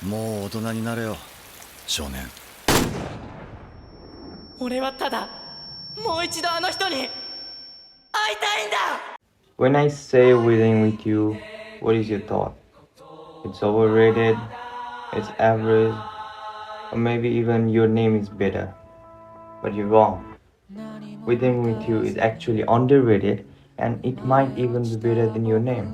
もう大人になれよ、少年。俺はただもう一度あの人に会いたいんだ。 When I say Within with You, what is your thought? It's overrated, it's average, or maybe even your name is better. But you're wrong. Within with You is actually underrated and it might even be better than your name.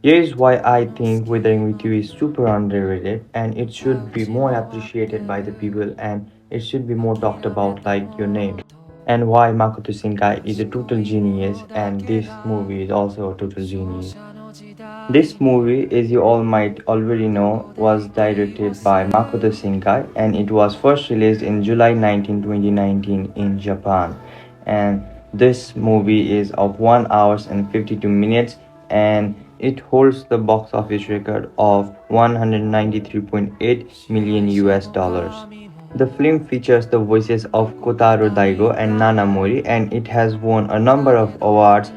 Here's why I think Withering with You is super underrated and it should be more appreciated by the people and it should be more talked about like your name. And why Makoto Shinkai is a total genius and this movie is also a total genius. This movie, as you all might already know, was directed by Makoto Shinkai and it was first released in July 19, 2019 in Japan. And this movie is of 1 hours and 52 minutes and it holds the box office record of 193.8 million US dollars. The film features the voices of Kotaro Daigo and Nana Mori and it has won a number of awards.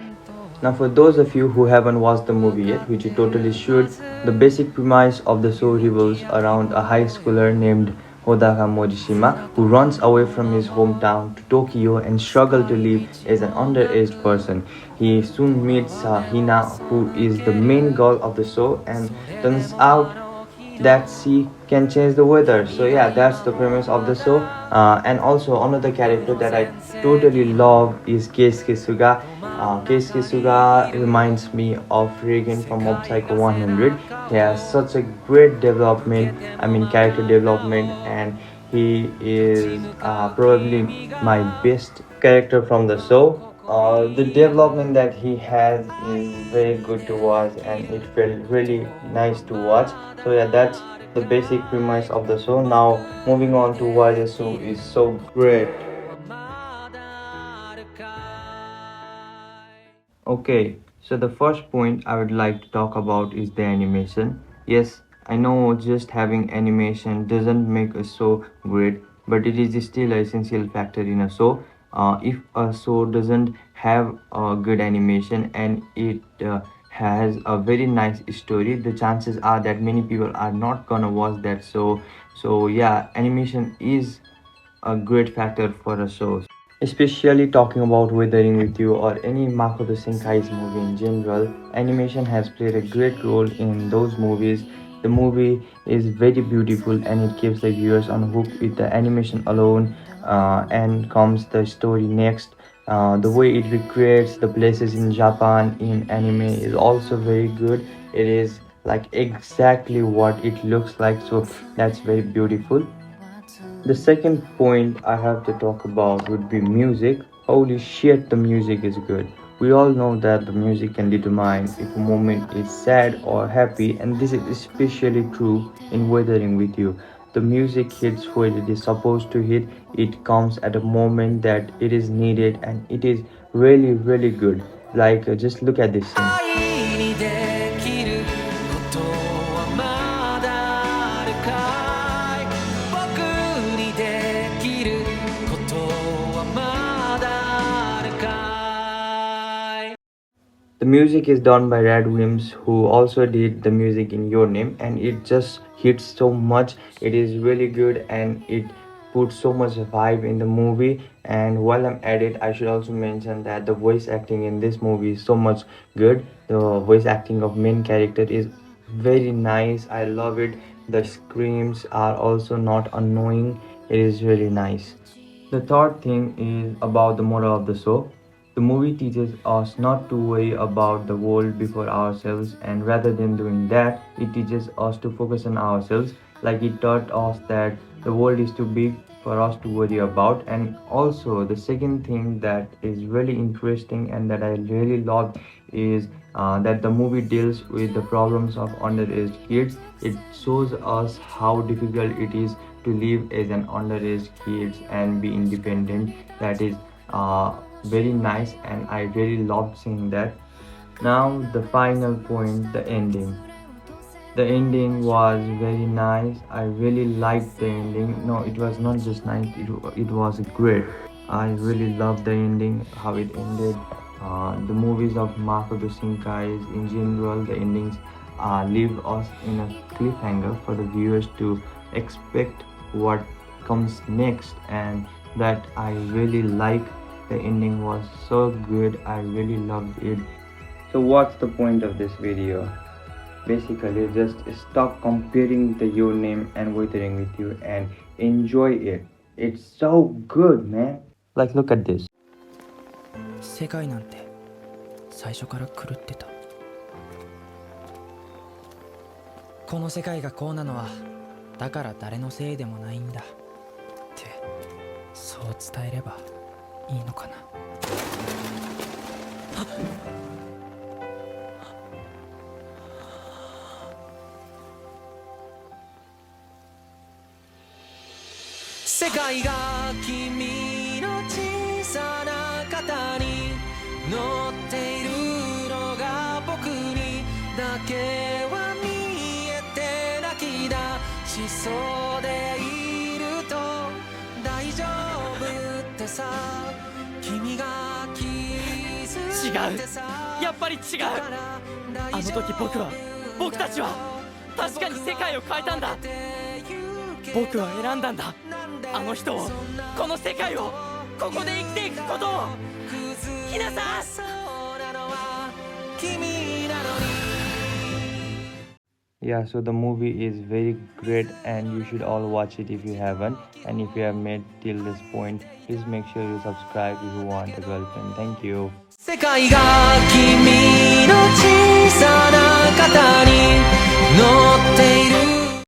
Now, for those of you who haven't watched the movie yet, which you totally should, the basic premise of the show revolves around a high schooler named Hodaka Morishima who runs away from his hometown to Tokyo and struggles to live as an underage person. He soon meets Hina, who is the main girl of the show, and turns out that she can change the weather. So yeah, that's the premise of the show. And also another character that I totally love is Keisuke Suga. Keisuke Suga reminds me of Reagan from Mob Psycho 100. He has such a great development, character development, and he is probably my best character from the show. The development that he has is very good to watch and it felt really nice to watch. So yeah, that's the basic premise of the show. Now moving on to why the show is so great. Okay, so the first point I would like to talk about is the animation. Yes, I know just having animation doesn't make a show great, but it is still an essential factor in a show. If a show doesn't have a good animation and it has a very nice story, the chances are that many people are not gonna watch that show. So yeah, animation is a great factor for a show. Especially talking about Weathering with You or any Makoto Shinkai's movie in general, animation has played a great role in those movies. The movie is very beautiful and it keeps the viewers on hook with the animation alone. And comes the story next. The way it recreates the places in Japan in anime is also very good. It is like exactly what it looks like, so that's very beautiful. The second point I have to talk about would be music. Holy shit, the music is good. We all know that the music can determine if a moment is sad or happy, and this is especially true in Weathering with You. The music hits where it is supposed to hit, it comes at a moment that it is needed, and it is really, really good. Like, just look at this scene. 愛にできることはまだあるかい。僕にできることはまだあるかい。 The music is done by Rad Williams, who also did the music in Your Name, and it just hits so much. It is really good and it puts so much vibe in the movie. And while I'm at it, I should also mention that the voice acting in this movie is so much good. The voice acting of main character is very nice. I love it. The screams are also not annoying. It is really nice. The third thing is about the moral of the show. The movie teaches us not to worry about the world before ourselves, and rather than doing that, it teaches us to focus on ourselves. Like it taught us that the world is too big for us to worry about. And also, the second thing that is really interesting and that I really love is that the movie deals with the problems of underage kids. It shows us how difficult it is to live as an underage kids and be independent. That is very nice and I really loved seeing that. Now the final point, the ending. The ending was very nice. I really liked the ending. No, it was not just nice, it was great. I really loved the ending, how it ended. The movies of Makoto Shinkai in general, the endings leave us in a cliffhanger for the viewers to expect what comes next, and that I really like. The ending was so good, I really loved it. So what's the point of this video? Basically, just stop comparing the Your Name and Withering With You and enjoy it. It's so good, man. Like, look at this. 世界なんて最初から狂ってた。この世界がこうなのはだから誰のせいでもないんだってそう伝えればいいのかな。世界が君の小さな肩に乗っているのが僕にだけは見えて泣き出しそうでいると大丈夫ってさ君が気づいてさ違うやっぱり違うあの時僕たちは確かに世界を変えたんだ僕は選んだんだあの人をこの世界をここで生きていくことをひなさんYeah, so the movie is very great and you should all watch it if you haven't. And if you have made till this point, please make sure you subscribe if you want a girlfriend. Thank you. 世界が君の小さな肩に乗っている